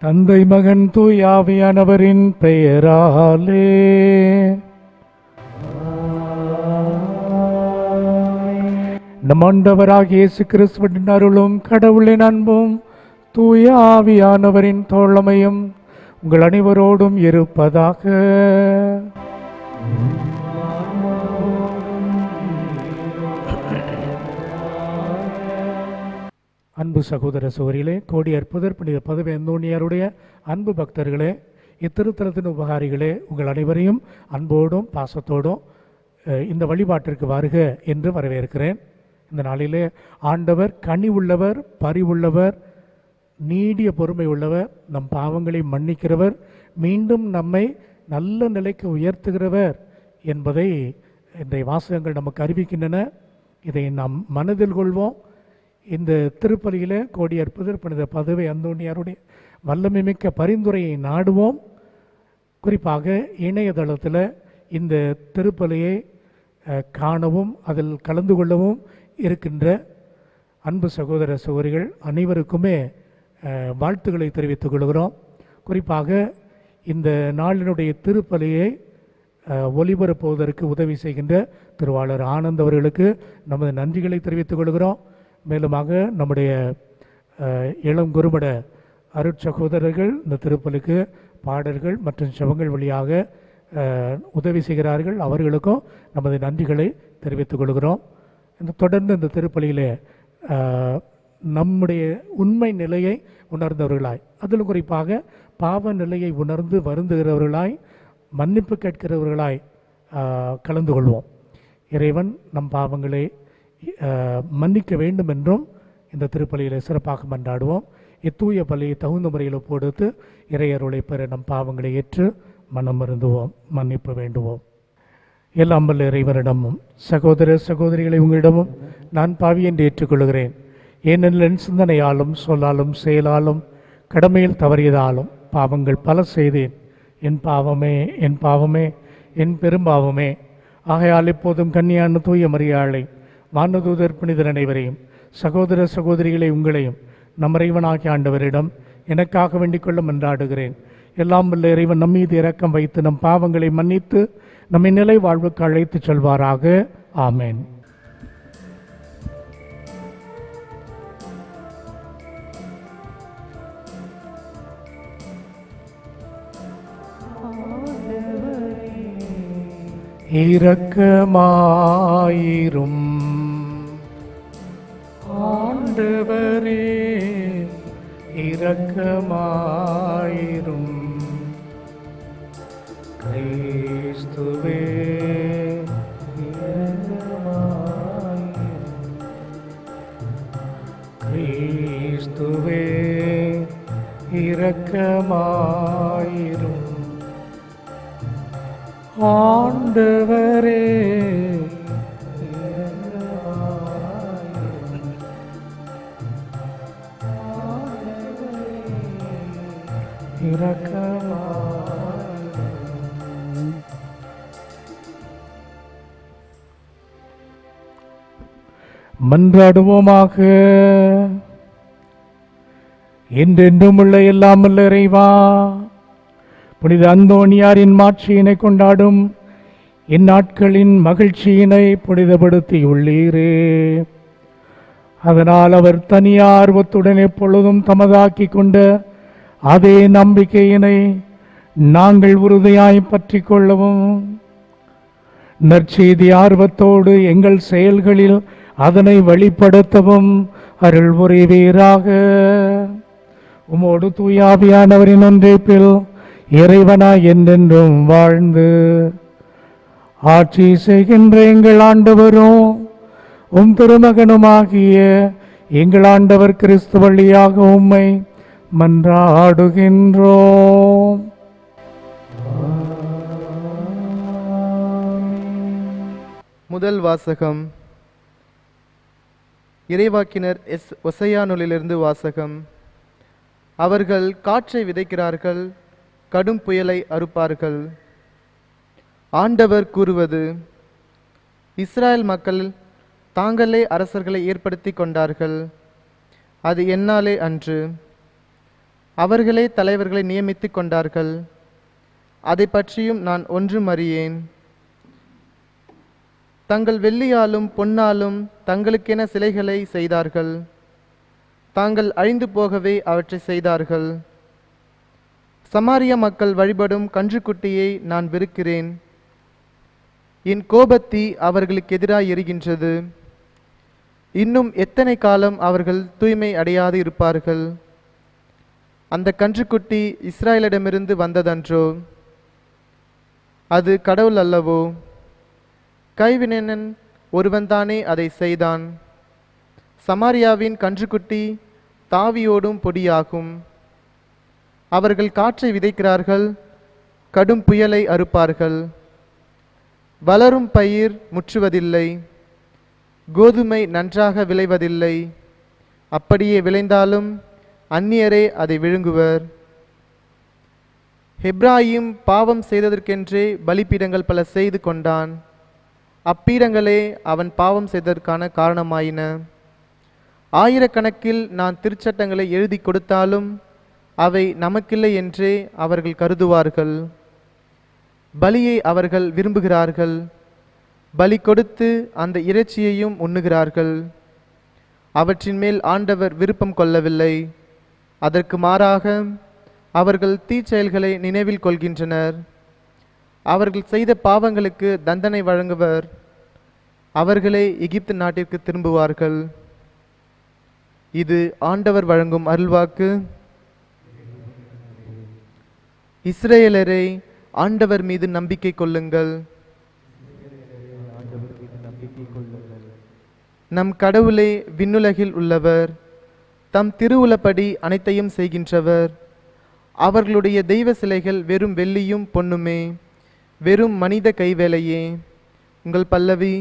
தந்தை மகன் தூய் ஆவியானவரின் பெயராலே நம் ஆண்டவராகிய இயேசு கிறிஸ்துவின் அருளும் கடவுளின் அன்பும் தூய ஆவியானவரின் தோழமையும் உங்கள் அனைவரோடும் இருப்பதாக. அன்பு சகோதர சகோதரிகளே, கோடி அற்புதர் புனித பதுவை அந்தோணியாருடைய அன்பு பக்தர்களே, இத்திருத்தலத்தின் உபகாரிகளே, உங்கள் அனைவரையும் அன்போடும் பாசத்தோடும் இந்த வழிபாட்டிற்கு வருக என்று வரவேற்கிறேன். இந்த நாளிலே ஆண்டவர் கனி உள்ளவர், பரிவுள்ளவர், நீடிய பொறுமை உள்ளவர், நம் பாவங்களை மன்னிக்கிறவர், மீண்டும் நம்மை நல்ல நிலைக்கு உயர்த்துகிறவர் என்பதை இன்றைய வாசகங்கள் நமக்கு அறிவிக்கின்றன. இதை நாம் மனதில் கொள்வோம். இந்த திருப்பலியில் கோடி அற்புதர் புனித பதுவை அந்தோணியாருடைய வல்லமை மிக்க பரிந்துரையை நாடுவோம். குறிப்பாக இணையதளத்தில் இந்த திருப்பலியை காணவும் அதில் கலந்து கொள்ளவும் இருக்கின்ற அன்பு சகோதர சகோதரிகள் அனைவருக்குமே வாழ்த்துக்களை தெரிவித்துக் கொள்கிறோம். குறிப்பாக இந்த நாளினுடைய திருப்பலியை ஒலிபரப்புவதற்கு உதவி செய்கின்ற திருவாளர் ஆனந்த் அவர்களுக்கு நமது நன்றிகளை தெரிவித்துக் கொள்கிறோம். மேலுமாக நம்முடைய இளம் குருமட அருட்சகோதரர்கள் இந்த திருப்பலிக்கு பாடல்கள் மற்றும் செபங்கள் வழியாக உதவி செய்கிறார்கள். அவர்களுக்கும் நமது நன்றிகளை தெரிவித்துக் கொள்கிறோம். தொடர்ந்து இந்த திருப்பலியில் நம்முடைய உண்மை நிலையை உணர்ந்தவர்களாய், அதில் குறிப்பாக பாவ நிலையை உணர்ந்து வருந்துகிறவர்களாய், மன்னிப்பு கேட்கிறவர்களாய் கலந்து கொள்வோம். இறைவன் நம் பாவங்களை மன்னிக்க வேண்டும் என்றும் இந்த திருப்பலியில் சிறப்பாக மன்றாடுவோம். இத்தூய பலியை தகுந்த முறையில் ஒப்புடுத்து இறையருளை பெற நம் பாவங்களை ஏற்று மனம் மருந்துவோம், மன்னிப்பு வேண்டுவோம். எல்லாம் வல்ல இறைவனிடமும் சகோதர சகோதரிகளை உங்களிடமும் நான் பாவி என்று ஏற்றுக்கொள்கிறேன். ஏனெனில் என் சிந்தனையாலும் சொல்லாலும் செயலாலும் கடமையில் தவறியதாலும் பாவங்கள் பல செய்தேன். என் பாவமே என் பாவமே என் பெரும்பாவமே. ஆகையால் இப்போதும் கன்னியான தூய மரியாளை, வானதூதர் புனிதர் அனைவரையும், சகோதர சகோதரிகளை உங்களையும் நம் இறைவனாகிய ஆண்டவரிடம் எனக்காக வேண்டிக் கொள்ள மன்றாடுகிறேன். எல்லாம் வல்ல இறைவன் நம் மீது இரக்கம் வைத்து நம் பாவங்களை மன்னித்து நம்மை நிலை வாழ்வுக்கு அழைத்துச் செல்வாராக. ஆமேன். இரக்கமாயிரும். ஆண்டவரே இரக்கமாயிரும். கிறிஸ்துவே கிறிஸ்துவே இரக்கமாயிரும். ஆண்டவரே இரக்கமாயிரும். மன்றாடுவோமாக. என்றென்றும் உள்ள எல்லாம் வல்ல இறைவா, புனித அந்தோணியாரின் மாட்சியினை கொண்டாடும் இந்நாட்களின் மகிழ்ச்சியினை புனிதப்படுத்தி உள்ளீரே. அதனால் அவர் தனி ஆர்வத்துடன் எப்பொழுதும் தமதாக்கி கொண்ட அதே நம்பிக்கையினை நாங்கள் உறுதியாய் பற்றி கொள்ளவும், நற்செய்தி ஆர்வத்தோடு எங்கள் செயல்களில் அதனை வெளிப்படுத்தவும் அருள் புரிவீராக. உமோடு தூயாவியானவரின் ஒன்றைப்பில் இறைவனாய் என்றென்றும் வாழ்ந்து ஆட்சி செய்கின்ற எங்கள் ஆண்டவரும் உம் திருமகனுமாகிய எங்கள் ஆண்டவர் கிறிஸ்து வழியாக உம்மை மன்றாடுகின்றோம். முதல் வாசகம். இறைவாக்கினர் ஒசையா நூலிலிருந்து வாசகம். அவர்கள் காற்றை விதைக்கிறார்கள், கடும் புயலை அறுப்பார்கள். ஆண்டவர் கூறுவது: இஸ்ராயல் மக்கள் தாங்களே அரசர்களை ஏற்படுத்தி கொண்டார்கள். அது என்னாலே அன்று. அவர்களே தலைவர்களை நியமித்து கொண்டார்கள். அதை பற்றியும் நான் ஒன்றும் அறியேன். தங்கள் வெள்ளியாலும் பொன்னாலும் தங்களுக்கென சிலைகளை செய்தார்கள். தாங்கள் அழிந்து போகவே அவற்றை செய்தார்கள். சமாரிய மக்கள் வழிபடும் கன்றுக்குட்டியை நான் வெறுக்கிறேன். என் கோபத்தீ அவர்களுக்கு எதிராக எரிகின்றது. இன்னும் எத்தனை காலம் அவர்கள் தூய்மை அடையாது இருப்பார்கள்? அந்த கன்றுக்குட்டி இஸ்ராயலிடமிருந்து வந்ததன்றோ? அது கடவுள் அல்லவோ? கைவினைஞன் ஒருவன்தானே அதை செய்தான். சமாரியாவின் கன்றுக்குட்டி தாவியோடும் பொடியாகும். அவர்கள் காற்றை விதைக்கிறார்கள், கடும் புயலை அறுப்பார்கள். வளரும் பயிர் முற்றுவதில்லை, கோதுமை நன்றாக விளைவதில்லை. அப்படியே விளைந்தாலும் அந்நியரே அதை விழுங்குவர். எப்ராயிம் பாவம் செய்ததற்கென்றே பலிபீடங்கள் பல செய்து கொண்டான். அப்பீடங்களே அவன் பாவம் செய்ததற்கான காரணமாயின. ஆயிரக்கணக்கில் நான் திருச்சட்டங்களை எழுதி கொடுத்தாலும் அவை நமக்கில்லை என்றே அவர்கள் கருதுவார்கள். பலியை அவர்கள் விரும்புகிறார்கள், பலி கொடுத்து அந்த இறைச்சியையும் உண்ணுகிறார்கள். அவற்றின் மேல் ஆண்டவர் விருப்பம் கொள்ளவில்லை. அதற்கு மாறாக அவர்கள் தீச்செயல்களை நினைவில் கொள்கின்றனர். அவர்கள் செய்த பாவங்களுக்கு தண்டனை வழங்குவர். அவர்களே எகிப்து நாட்டிற்கு திரும்புவார்கள். இது ஆண்டவர் வழங்கும் அருள்வாக்கு. இஸ்ரேலரை ஆண்டவர் மீது நம்பிக்கை கொள்ளுங்கள். நம் கடவுளே விண்ணுலகில் உள்ளவர், தம் திருவுளப்படி அனைத்தையும் செய்கின்றவர். அவர்களுடைய தெய்வ சிலைகள் வெறும் வெள்ளியும் பொன்னுமே, வெறும் மனித கைவேலையே. உங்கள் பல்லவி: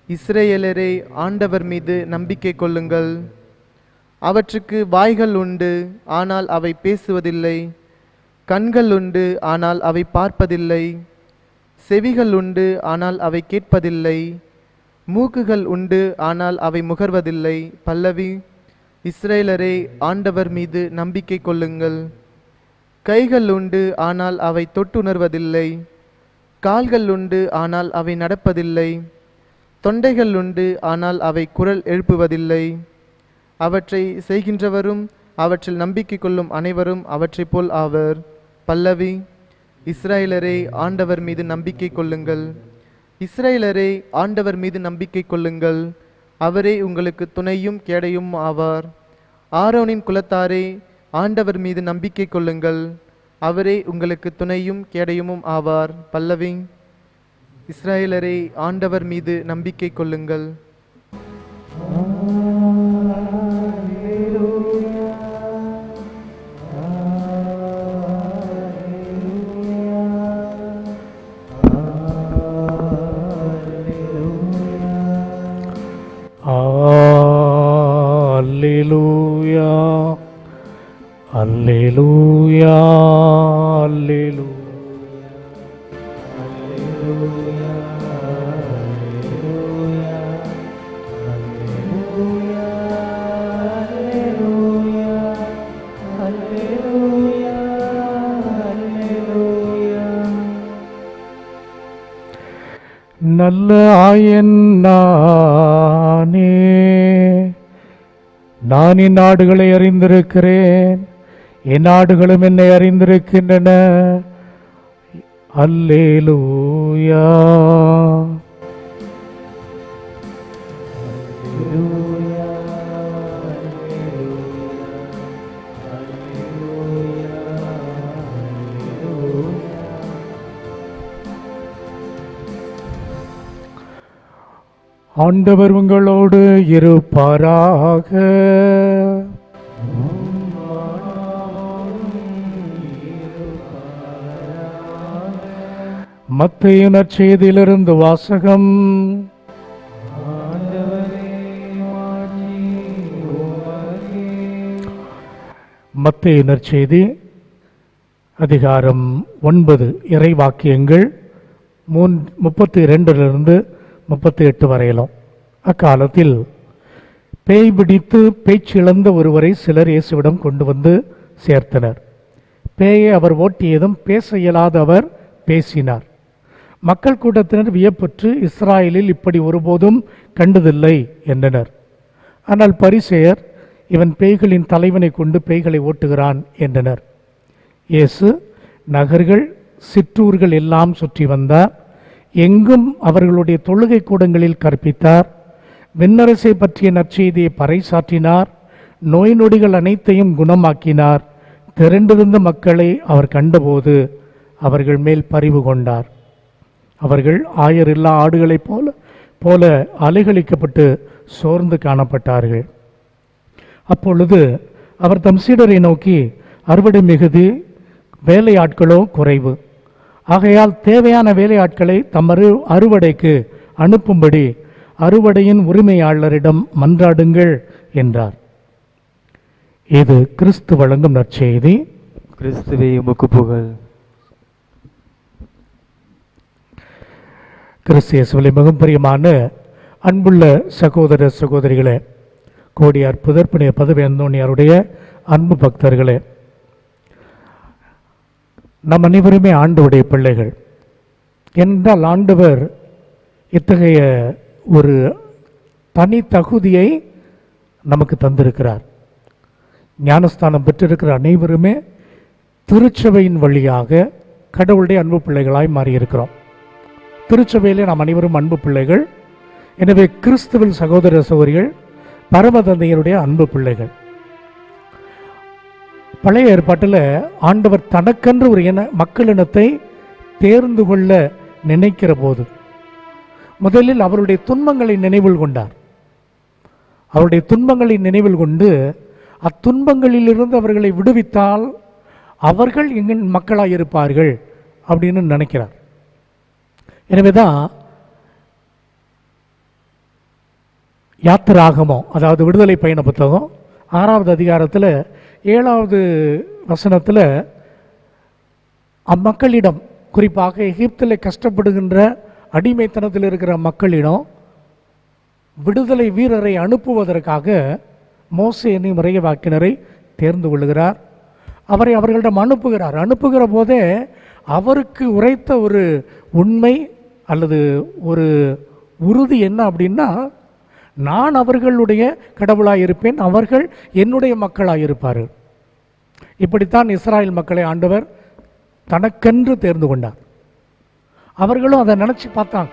இஸ்ரேலரே ஆண்டவர் மீது நம்பிக்கை கொள்ளுங்கள். அவற்றுக்கு வாய்கள் உண்டு, ஆனால் அவை பேசுவதில்லை. கண்கள் உண்டு, ஆனால் அவை பார்ப்பதில்லை. செவிகள் உண்டு, ஆனால் அவை கேட்பதில்லை. மூக்குகள் உண்டு, ஆனால் அவை முகர்வதில்லை. பல்லவி: இஸ்ரேலரே ஆண்டவர் மீது நம்பிக்கை கொள்ளுங்கள். கைகள் உண்டு, ஆனால் அவை தொட்டுணர்வதில்லை. கால்கள் உண்டு, ஆனால் அவை நடப்பதில்லை. தொண்டைகள் உண்டு, ஆனால் அவை குரல் எழுப்புவதில்லை. அவற்றை செய்கின்றவரும் அவற்றில் நம்பிக்கை கொள்ளும் அனைவரும் அவற்றை போல் ஆவர். பல்லவி: இஸ்ரேலரே ஆண்டவர் மீது நம்பிக்கை கொள்ளுங்கள். இஸ்ரவேலரே, ஆண்டவர் மீது நம்பிக்கை கொள்ளுங்கள். அவரே உங்களுக்கு துணையும் கேடையும் ஆவார். ஆரோனின் குலத்தாரே, ஆண்டவர் மீது நம்பிக்கை கொள்ளுங்கள். அவரே உங்களுக்கு துணையும் கேடையும் ஆவார். பல்லவி. இஸ்ரவேலரே, ஆண்டவர் மீது நம்பிக்கை கொள்ளுங்கள். அல்லேலூயா, அல்லேலூயா, அல்லேலூயா. நல்ல ஆயன் நானே, நான் என் நாடுகளை அறிந்திருக்கிறேன், என் நாடுகளும் என்னை அறிந்திருக்கின்றன. அல்லேலூயா. ஆண்டவர் உங்களோடு இருப்பாராக. மத்தேயு நற்செய்தியிலிருந்து வாசகம். மத்தேயு நற்செய்தி அதிகாரம் 9 இறைவாக்கியங்கள் 32 38 வரையிலும். அக்காலத்தில் பேய் பிடித்து பேச்சிழந்த ஒருவரை சிலர் இயேசுவிடம் கொண்டு வந்து சேர்த்தனர். பேயை அவர் ஓட்டியதும் பேச இயலாத அவர் பேசினார். மக்கள் கூட்டத்தினர் வியப்புற்று, இஸ்ராயலில் இப்படி ஒருபோதும் கண்டதில்லை என்றனர். ஆனால் பரிசேயர், இவன் பேய்களின் தலைவனை கொண்டு பேய்களை ஓட்டுகிறான் என்றனர். இயேசு நகர்கள் சிற்றூர்கள் எல்லாம் சுற்றி வந்தார். எங்கும் அவர்களுடைய தொழுகை கூடங்களில் கற்பித்தார். விண்ணரசை பற்றிய நற்செய்தியை பறைசாற்றினார். நோய் நொடிகள் அனைத்தையும் குணமாக்கினார். திரண்டிருந்த மக்களை அவர் கண்டபோது அவர்கள் மேல் பரிவு கொண்டார். அவர்கள் ஆயரில்லா ஆடுகளைப் போல அலைகழிக்கப்பட்டு சோர்ந்து காணப்பட்டார்கள். அப்பொழுது அவர் தம் சீடரை நோக்கி, அறுவடை மிகுதி, வேலையாட்களோ குறைவு. ஆகையால் தேவையான வேலையாட்களை தம் அறுவடைக்கு அனுப்பும்படி அறுவடையின் உரிமையாளரிடம் மன்றாடுங்கள் என்றார். இது கிறிஸ்து வழங்கும் நற்செய்தி. கிறிஸ்துவே உமக்கு புகழ். கிறிஸ்து இயேசுவிலே மிகவும் பிரியமான அன்புள்ள சகோதர சகோதரிகளே, கோடியார் புதற்புனிய பதவி அந்தோணியாருடைய அன்பு பக்தர்களே, நம் அனைவருமே ஆண்டவருடைய பிள்ளைகள் என்றால் ஆண்டவர் இத்தகைய ஒரு தனி தகுதியை நமக்கு தந்திருக்கிறார். ஞானஸ்தானம் பெற்றிருக்கிற அனைவருமே திருச்சபையின் வழியாக கடவுளுடைய அன்பு பிள்ளைகளாய் மாறியிருக்கிறோம். திருச்சபையிலே நாம் அனைவரும் அன்பு பிள்ளைகள். எனவே கிறிஸ்துவில் சகோதர சகோதரிகள், பரமதந்தையருடைய அன்பு பிள்ளைகள். பழைய ஏற்பாட்டில் ஆண்டவர் தனக்கென்று ஒரு மக்களினத்தை தேர்ந்து கொள்ள நினைக்கிற போது முதலில் அவருடைய துன்பங்களை நினைவில் கொண்டார். அவருடைய துன்பங்களை நினைவில் கொண்டு அத்துன்பங்களிலிருந்து அவர்களை விடுவித்தால் அவர்கள் எங்கள் மக்களாக இருப்பார்கள் அப்படின்னு நினைக்கிறார். எனவேதான் யாத்திராகமம், அதாவது விடுதலை பயண புத்தகம் 6வது அதிகாரத்தில் 7வது வசனத்தில் அம்மக்களிடம், குறிப்பாக எகிப்தில் கஷ்டப்படுகின்ற அடிமைத்தனத்தில் இருக்கிற மக்களிடம் விடுதலை வீரரை அனுப்புவதற்காக மோசே என்னும் இறைவாக்கினரை தேர்ந்து கொள்கிறார். அவரை அவர்களிடம் அனுப்புகிறார். அனுப்புகிற போதே அவருக்கு உரைத்த ஒரு உண்மை அல்லது ஒரு உறுதி என்ன அப்படின்னா, நான் அவர்களுடைய கடவுளாக இருப்பேன், அவர்கள் என்னுடைய மக்களாக இருப்பார்கள். இப்படித்தான் இஸ்ராயல் மக்களை ஆண்டவர் தனக்கென்று தேர்ந்து கொண்டார். அவர்களும் அதை நினச்சி பார்த்தாங்க.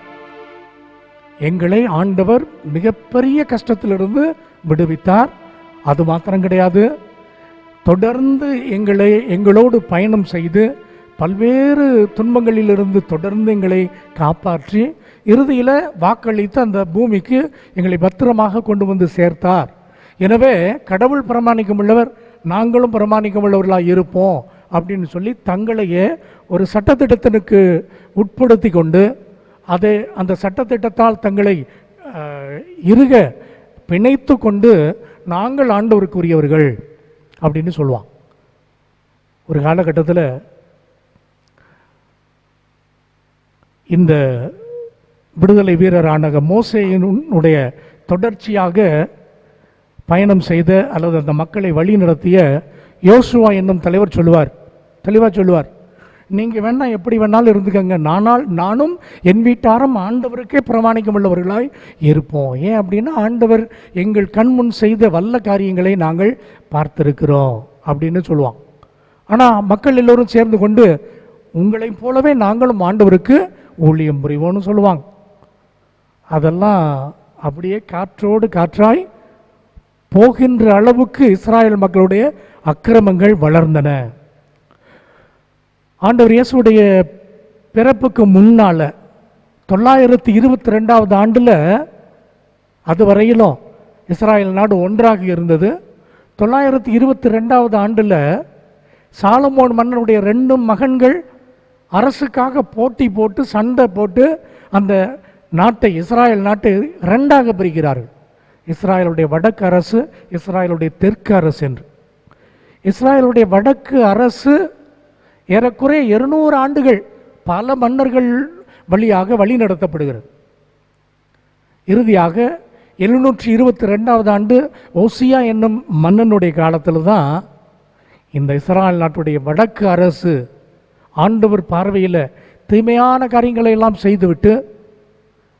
எங்களை ஆண்டவர் மிகப்பெரிய கஷ்டத்திலிருந்து விடுவித்தார். அது மாத்திரம் கிடையாது, தொடர்ந்து எங்களோடு பயணம் செய்து பல்வேறு துன்பங்களிலிருந்து தொடர்ந்து எங்களை காப்பாற்றி இறுதியில் வாக்களித்து அந்த பூமிக்கு எங்களை பத்திரமாக கொண்டு வந்து சேர்த்தார். எனவே கடவுள் பிரமாணிக்கமுள்ளவர், நாங்களும் பிரமாணிக்கமுள்ளவர்களாக இருப்போம் அப்படின்னு சொல்லி தங்களையே ஒரு சட்டத்திட்டத்திற்கு உட்படுத்தி கொண்டு அந்த சட்டத்திட்டத்தால் தங்களை இறுக பிணைத்து கொண்டு நாங்கள் ஆண்டவருக்குரியவர்கள் அப்படின்னு சொல்லுவான். ஒரு காலகட்டத்தில் இந்த விடுதலை வீரரான மோசேயினுடைய தொடர்ச்சியாக பயணம் செய்த அல்லது அந்த மக்களை வழி நடத்திய யோசுவா என்னும் தலைவர் தெளிவாக சொல்லுவார், நீங்கள் வேணா எப்படி வேணாலும் இருந்துக்கங்க, நானும் என் வீட்டாரும் ஆண்டவருக்கே பிரமாணிக்கம் உள்ளவர்களாய் இருப்போம். ஏன் அப்படின்னா ஆண்டவர் எங்கள் கண் முன் செய்த வல்ல காரியங்களை நாங்கள் பார்த்திருக்கிறோம் அப்படின்னு சொல்லுவான். ஆனால் மக்கள் எல்லோரும் சேர்ந்து கொண்டு உங்களைப் போலவே நாங்களும் ஆண்டவருக்கு ஊழியம் புரிவோம்னு சொல்லுவாங்க. அதெல்லாம் அப்படியே காற்றோடு காற்றாய் போகின்ற அளவுக்கு இஸ்ராயல் மக்களுடைய அக்கிரமங்கள் வளர்ந்தன. ஆண்டவர் இயேசுடைய பிறப்புக்கு முன்னால் 922 ஆண்டில் அதுவரையிலும் இஸ்ராயல் நாடு ஒன்றாக இருந்தது. 922 ஆண்டில் சாலமோன் மன்னனுடைய 2 மகன்கள் அரசுக்காக போட்டி போட்டு சண்டை போட்டு அந்த நாட்டை, இஸ்ராயல் நாட்டை 2ஆக பிரிக்கிறார்கள். இஸ்ராயலுடைய வடக்கு அரசு, இஸ்ராயலுடைய தெற்கு அரசு என்று. இஸ்ராயலுடைய வடக்கு அரசு ஏறக்குறைய 200 ஆண்டுகள் பல மன்னர்கள் வழியாக வழி நடத்தப்படுகிறது. இறுதியாக 722 ஆண்டு ஓசியா என்னும் மன்னனுடைய காலத்தில் தான் இந்த இஸ்ராயல் நாட்டுடைய வடக்கு அரசு ஆண்டவர் பார்வையில் தீமையான காரியங்களை எல்லாம் செய்துவிட்டு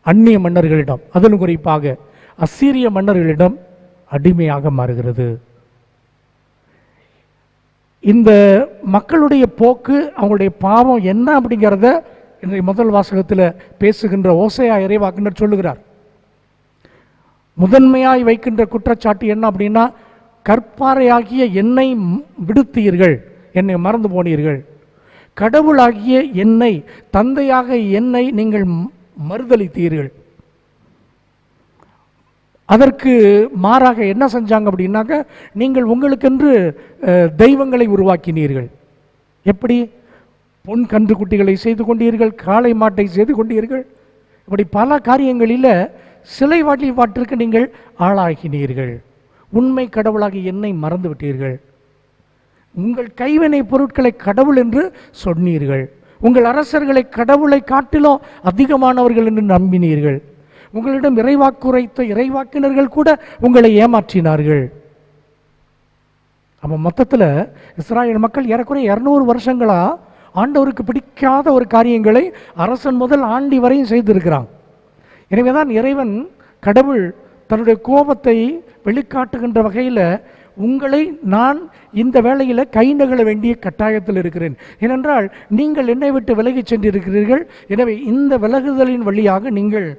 அந்நிய மன்னர்களிடம், அதிலும் குறிப்பாக அசீரிய மன்னர்களிடம் அடிமையாக மாறுகிறது. இந்த மக்களுடைய போக்கு, அவங்களுடைய பாவம் என்ன அப்படிங்கிறத இன்றைய முதல் வாசகத்தில் பேசுகின்ற ஓசையா இறைவாக்கினர் சொல்லுகிறார். முதன்மையாய் வைக்கின்ற குற்றச்சாட்டு என்ன அப்படின்னா, கற்பாறையாகிய என்னை விடுத்தீர்கள், என்னை மறந்து போனீர்கள். கடவுளாகிய என்னை, தந்தையாக என்னை நீங்கள் மறுதலித்தீர்கள். அதற்கு மாறாக என்ன செஞ்சாங்க அப்படின்னாக்க, நீங்கள் உங்களுக்கென்று தெய்வங்களை உருவாக்கினீர்கள். எப்படி? பொன் கன்று குட்டிகளை செய்து கொண்டீர்கள், காளை மாட்டை செய்து கொண்டீர்கள். இப்படி பல காரியங்களில் சிலை வழிபாட்டிற்கு நீங்கள் ஆளாகினீர்கள். உண்மை கடவுளாக என்னை மறந்து விட்டீர்கள். உங்கள் கைவினை பொருட்களை கடவுள் என்று சொன்னீர்கள். உங்கள் அரசர்களை கடவுளை காட்டிலும் அதிகமானவர்கள் என்று நம்பினீர்கள். உங்களிடம் இறைவாக்குரைத்த இறைவாக்கினர்கள் கூட உங்களை ஏமாற்றினார்கள். அப்போ மொத்தத்தில் இஸ்ராயல் மக்கள் ஏறக்குறைய 200 வருஷங்களா ஆண்டவருக்கு பிடிக்காத ஒரு காரியங்களை அரசன் முதல் ஆண்டி வரையும் செய்திருக்கிறாங்க. எனவே தான் இறைவன் கடவுள் தன்னுடைய கோபத்தை வெளிக்காட்டுகின்ற வகையில் உங்களை நான் இந்த வேளையில் கை நகழ வேண்டிய கட்டாயத்தில் இருக்கிறேன். ஏனென்றால் நீங்கள் என்னை விட்டு விலகி சென்றிருக்கிறீர்கள். எனவே இந்த விலகுதலின் வழியாக நீங்கள்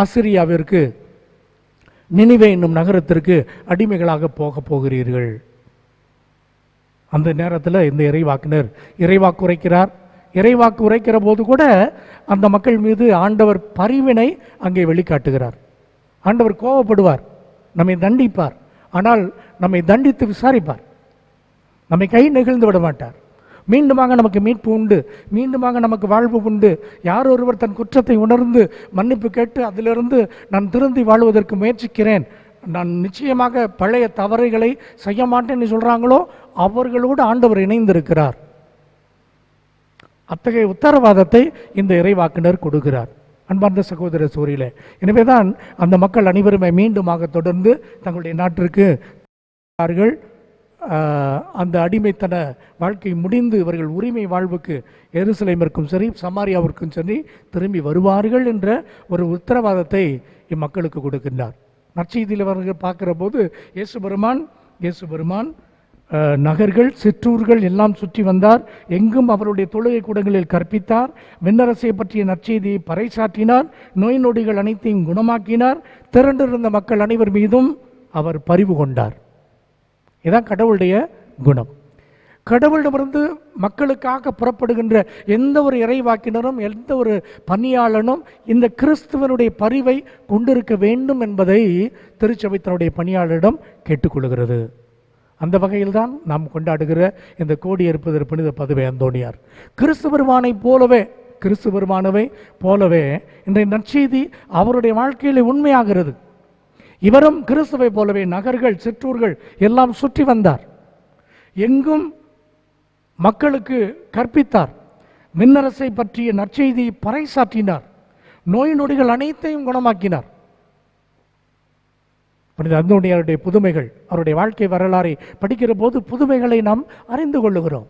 அசிரியாவிற்கு, நினிவே என்னும் நகரத்திற்கு அடிமைகளாக போகிறீர்கள். அந்த நேரத்தில் இந்த இறைவாக்கினர் இறைவாக்கு உரைக்கிறார். இறைவாக்கு உரைக்கிற போது கூட அந்த மக்கள் மீது ஆண்டவர் பரிவினை அங்கே வெளிக்காட்டுகிறார். ஆண்டவர் கோபப்படுவார், நம்மை தண்டிப்பார். ஆனால் நம்மை தண்டித்து விசாரிப்பார். நம்மை கை நெகிழ்ந்து விட மாட்டார். மீண்டுமாக நமக்கு மீட்பு உண்டு, மீண்டுமாக நமக்கு வாழ்வு உண்டு. யார் ஒருவர் தன் குற்றத்தை உணர்ந்து மன்னிப்பு கேட்டு அதிலிருந்து நான் திருந்தி வாழ்வதற்கு முயற்சிக்கிறேன், நான் நிச்சயமாக பழைய தவறுகளை செய்ய மாட்டேன்னு சொல்கிறாங்களோ அவர்களோடு ஆண்டவர் இணைந்திருக்கிறார். அத்தகைய உத்தரவாதத்தை இந்த இறைவாக்கினர் கொடுக்கிறார். அன்பார்ந்த சகோதர சூரியிலே, எனவே தான் அந்த மக்கள் அனைவருமே மீண்டுமாக தொடர்ந்து தங்களுடைய நாட்டிற்கு அந்த அடிமைத்தன வாழ்க்கை முடிந்து இவர்கள் உரிமை வாழ்வுக்கு எருசலேமிற்கும் சரி சமாரியாவிற்கும் சரி திரும்பி வருவார்கள் என்ற ஒரு உத்தரவாதத்தை இம்மக்களுக்கு கொடுக்கின்றார். நற்செய்தியில் அவர்கள் பார்க்கிற போது இயேசு பெருமான் நகர்கள் சிற்றூர்கள் எல்லாம் சுற்றி வந்தார். எங்கும் அவருடைய தொழுகை கூடங்களில் கற்பித்தார். விண்ணரசை பற்றிய நற்செய்தியை பறைசாற்றினார். நோய் நொடிகள் அனைத்தையும் குணமாக்கினார். திரண்டிருந்த மக்கள் அனைவர் மீதும் அவர் பரிவு கொண்டார். இதான் கடவுளுடைய குணம். கடவுளிடமிருந்து மக்களுக்காக புறப்படுகின்ற எந்த ஒரு இறைவாக்கினரும் எந்த ஒரு பணியாளனும் இந்த கிறிஸ்துவனுடைய பரிவை கொண்டிருக்க வேண்டும் என்பதை திருச்சபை தன்னுடைய பணியாளரிடம் கேட்டுக்கொள்கிறது. அந்த வகையில் தான் நாம் கொண்டாடுகிற இந்த கோடியேற்பதற்கு புனித பதுவை அந்தோணியார் கிறிஸ்து பெருமானவை போலவே இன்றைய நற்செய்தி அவருடைய வாழ்க்கையிலே உண்மையாகிறது. இவரும் கிறிஸ்துவை போலவே நகர்கள் சிற்றூர்கள் எல்லாம் சுற்றி வந்தார். எங்கும் மக்களுக்கு கற்பித்தார். விண்ணரசை பற்றிய நற்செய்தியை பறைசாற்றினார். நோய் நொடிகள் அனைத்தையும் குணமாக்கினார். புனித அந்தோணியாருடைய புதுமைகள், அவருடைய வாழ்க்கை வரலாறை படிக்கிற போது புதுமைகளை நாம் அறிந்து கொள்ளுகிறோம்.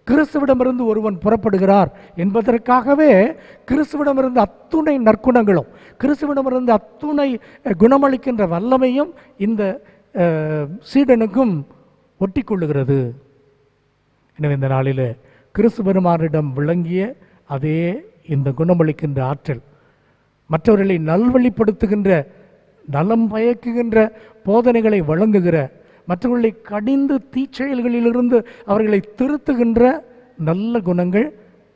கிறிஸ்துவிடமிருந்து ஒருவன் புறப்படுகிறார் என்பதற்காகவே கிறிஸ்துவிடமிருந்து அத்துணை நற்குணங்களும் கிறிஸ்துவிடமிருந்து அத்துணை குணமளிக்கின்ற வல்லமையும் இந்த சீடனுக்கும் ஒட்டி கொள்ளுகிறது. எனவே இந்த நாளில் கிறிஸ்து பெருமானிடம் விளங்கிய அதே இந்த குணமளிக்கின்ற ஆற்றல், மற்றவர்களை நல்வழிப்படுத்துகின்ற நலம் பயக்குகின்ற போதனைகளை வழங்குகிற, மற்றவர்களை கடிந்து தீச்செயல்களிலிருந்து அவர்களை திருத்துகின்ற நல்ல குணங்கள்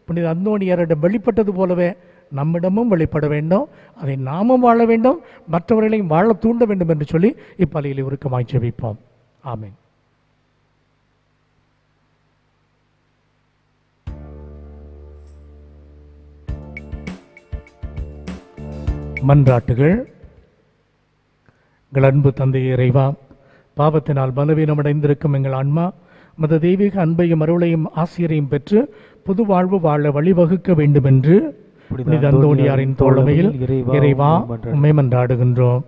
புனித அந்தோணியாரிடம் வெளிப்பட்டது போலவே நம்மிடமும் வெளிப்பட வேண்டும். அதை நாமும் வாழ வேண்டும், மற்றவர்களையும் வாழ தூண்ட வேண்டும் என்று சொல்லி இப்பலியில் உருக்கமாய் ஜெபிப்போம். ஆமென். மன்றாட்டுகள். எங்கள் அன்பு தந்தை இறைவா, பாவத்தினால் பலவீனமடைந்திருக்கும் எங்கள் ஆன்மா மத தெய்வீக அன்பையும் அருளையும் ஆசிரியரையும் பெற்று புது வாழ்வு வாழ வழிவகுக்க வேண்டும் என்று புனித அந்தோணியாரின் தோழமையில் இறைவா உம்மை மன்றாடுகின்றோம்.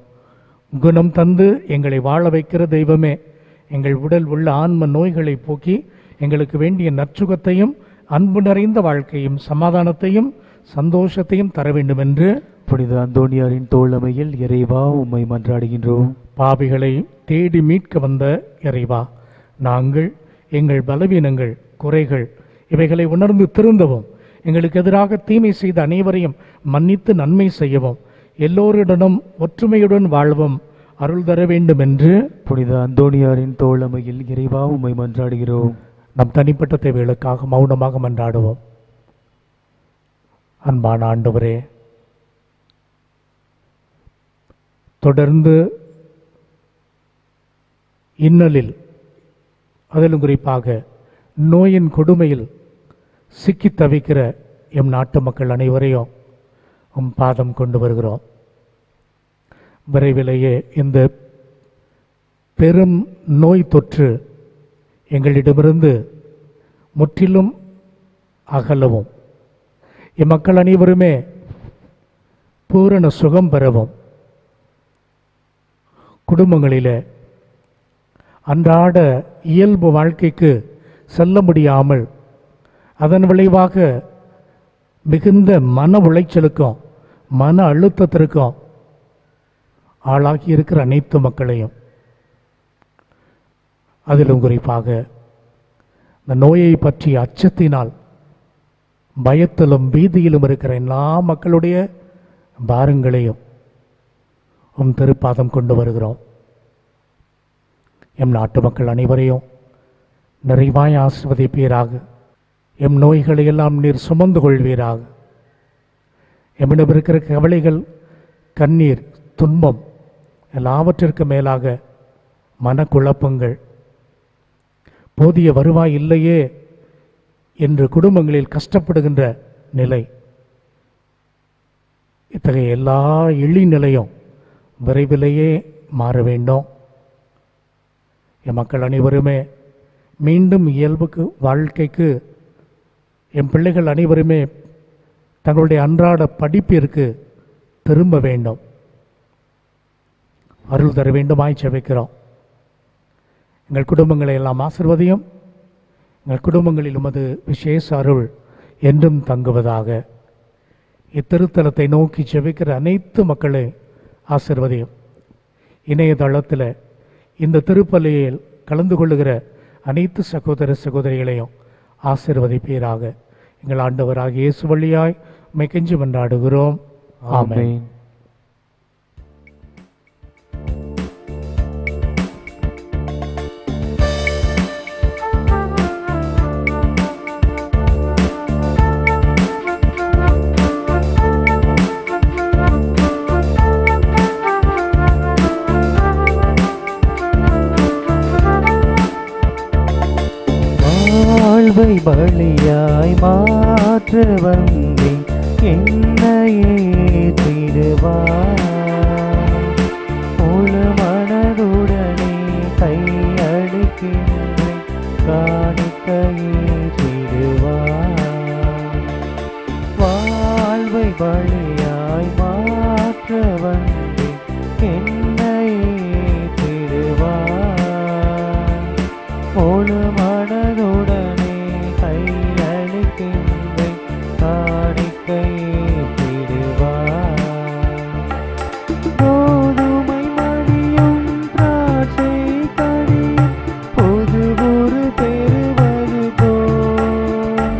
குணம் தந்து எங்களை வாழ வைக்கிற தெய்வமே, எங்கள் உடல் உள்ள ஆன்ம நோய்களை போக்கி எங்களுக்கு வேண்டிய நற்சுகத்தையும் அன்பு நிறைந்த வாழ்க்கையும் சமாதானத்தையும் சந்தோஷத்தையும் தர வேண்டும் என்று புனித அந்தோணியாரின் தோழமையில் இறைவா உம்மை மன்றாடுகின்றோம். பாவிகளை தேடி மீட்க வந்த இறைவா, நாங்கள் எங்கள் பலவீனங்கள் குறைகள் இவைகளை உணர்ந்து திருந்தவும், எங்களுக்கு எதிராக தீமை செய்த அனைவரையும் மன்னித்து நன்மை செய்யவும், எல்லோருடனும் ஒற்றுமையுடன் வாழ்வும் அருள் தர வேண்டும் என்று புனித அந்தோணியாரின் தோழமையில் இறைவா உம்மை மன்றாடுகிறோம். நம் தனிப்பட்ட தேவைகளுக்காக மௌனமாக மன்றாடுவோம். அன்பான ஆண்டவரே, தொடர்ந்து இன்னலில், அதிலும் குறிப்பாக நோயின் கொடுமையில் சிக்கி தவிக்கிற எம் நாட்டு மக்கள் அனைவரையும் உம் பாதம் கொண்டு வருகிறோம். விரைவிலேயே இந்த பெரும் நோய் தொற்று எங்களிடமிருந்து முற்றிலும் அகலவும், இம்மக்கள் அனைவருமே பூரண சுகம் பெறவும், குடும்பங்களில் அன்றாட இயல்பு வாழ்க்கைக்கு செல்ல முடியாமல் அதன் விளைவாக மிகுந்த மன உளைச்சலுக்கும் மன அழுத்தத்திற்கும் ஆளாகி இருக்கிற அனைத்து மக்களையும், அதிலும் குறிப்பாக இந்த நோயை பற்றிய அச்சத்தினால் பயத்திலும் பீதியிலும் இருக்கிற எல்லா மக்களுடைய பாரங்களையும் உம் திருப்பாதம் கொண்டு வருகிறோம். எம் நாட்டு மக்கள் அனைவரையும் நிறைவாய் ஆசிர்வதிப்பீராக. எம் நோய்களை எல்லாம் நீர் சுமந்து கொள்வீராக. எம்மிடம் இருக்கிற கவலைகள், கண்ணீர், துன்பம் எல்லாவற்றிற்கு மேலாக மனக்குழப்பங்கள், போதிய வருவாய் இல்லையே என்று குடும்பங்களில் கஷ்டப்படுகின்ற நிலை, இத்தகைய எல்லா இழிநிலையும் விரைவிலேயே மாற வேண்டும். என் மக்கள் அனைவருமே மீண்டும் இயல்புக்கு வாழ்க்கைக்கு, என் பிள்ளைகள் அனைவருமே தங்களுடைய அன்றாட படிப்பிற்கு திரும்ப வேண்டும். அருள் தர வேண்டுமாய் ஜெபிக்கிறோம். எங்கள் குடும்பங்களை எல்லாம் ஆசிர்வதியும். எங்கள் குடும்பங்களில் உமது விசேஷ அருள் என்றும் தங்குவதாக. இத்திருத்தலத்தை நோக்கி ஜெபிக்கிற அனைத்து மக்களை ஆசிர்வதியும். இணையதளத்தில் இந்த திருப்பலியில் கலந்து கொள்ளுகிற அனைத்து சகோதர சகோதரிகளையும் ஆசீர்வதிப்பீராக. எங்கள் ஆண்டவராகிய இயேசு வழியாய் உம்மை கெஞ்சி மன்றாடுகிறோம். ஆமென். ஆமென். வாழ்வை பலியாய் மாற்ற வந்தேன், என்னையே ஏற்றிடுவாய். முழு மனதுடனே கையளிக்கின்றேன், காணிக்கையே ஏற்றிடுவாய். வாழ்வை பலியாய் மாற்ற வந்தேன், என்னையே ஏற்றிடுவாய். முழு மனதுடனே கையளிக்கின்றேன், காணிக்கையே ஏற்றிடுவாய். கோதுமை மடியும் திராட்சை கனியும் புது ஒரு பெறுவது போல்.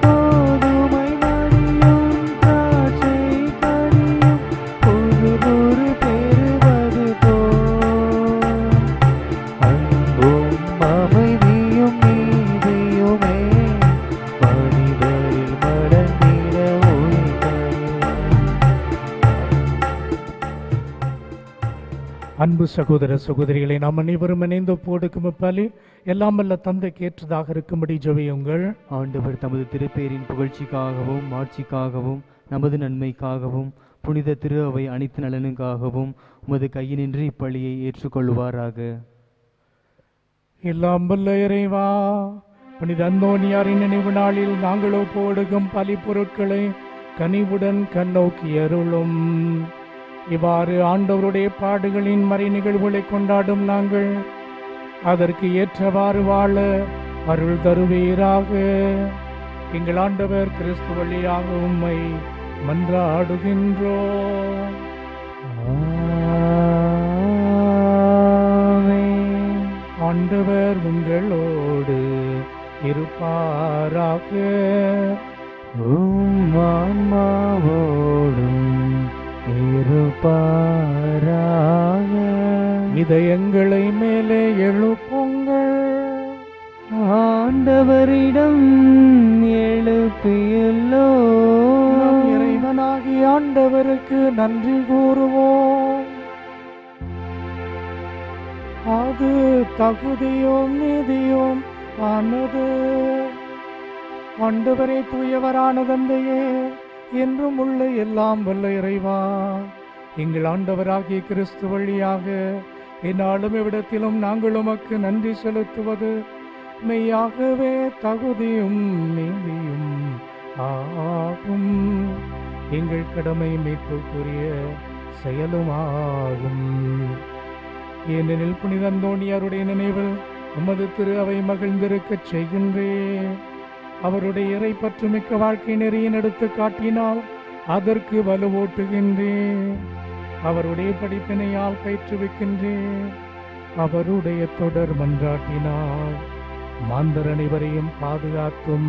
கோதுமை மடியும் திராட்சை கனியும் புது ஒரு பெறுவது போல். அன்பும் அமைதியும் நீதியுமே மனிதரில் மலர்ந்திட அன்பு சகோதர சகோதரிகளை நாம் அனைவரும் இணைந்து போடுக்கும் பலி எல்லாம் வல்ல தந்தைக்கு ஏற்றதாக இருக்கும்படி ஜெபியுங்கள். ஆண்டவர் தமது திருப்பேரின் புகழ்ச்சிக்காகவும் மாட்சிக்காகவும் நமது நன்மைக்காகவும் புனித திரு அவை அனைத்து நலனுக்காகவும் உமது கையினின்று இப்பலியை ஏற்றுக்கொள்வாராக. எல்லாம் வல்ல இறைவா, புனித அந்தோனியாரின் நினைவு நாளில் நாங்கள் போடுகும் பலி பொருட்களை கனிவுடன் கண்ணோக்கி அருளும். இவ்வாறு ஆண்டவருடைய பாடுகளின் மறை நிகழ்வுகளை கொண்டாடும் நாங்கள் அதற்கு ஏற்றவாறு வாழ அருள் தருவீராக. எங்கள் ஆண்டவர் கிறிஸ்து வழியாக உம்மை மன்றாடுகின்றோம். ஆமென். ஆண்டவர் உங்களோடு இருப்பாராக. உம் ஆன்மாவோடும் இருப்பாராக. இதயங்களை மேலே எழுப்புங்கள். ஆண்டவரிடம் எழுப்பியல்லோ. நம் இறைவனாகிய ஆண்டவருக்கு நன்றி கூறுவோம். அது தகுதியும் நீதியும் ஆனது. ஆண்டவரே, தூயவரான தந்தையே, என்றும் உள்ள எல்லாம் வல்ல இறைவா, எங்கள் ஆண்டவராகிய கிறிஸ்து வழியாக என்னாலும் எவ்விடத்திலும் நாங்கள் உமக்கு நன்றி செலுத்துவது மெய்யாகவே தகுதியும் நீதியும் ஆகும். எங்கள் கடமை மீட்புக்குரிய செயலுமாகும். ஏனெனில் புனித அந்தோனியாருடைய நினைவில் உமது திரு அவை மகிழ்ந்திருக்கச் செய்கின்றேன். அவருடைய இறை பற்றுமிக்க வாழ்க்கை நெறியின் எடுத்து காட்டினால் அதற்கு வலுவூட்டுகின்றேன். அவருடைய படிப்பினையால் பயிற்றுவிக்கின்றேன். அவருடைய தொடர் மன்றாட்டினால் மாந்தர் அனைவரையும் பாதுகாத்தும்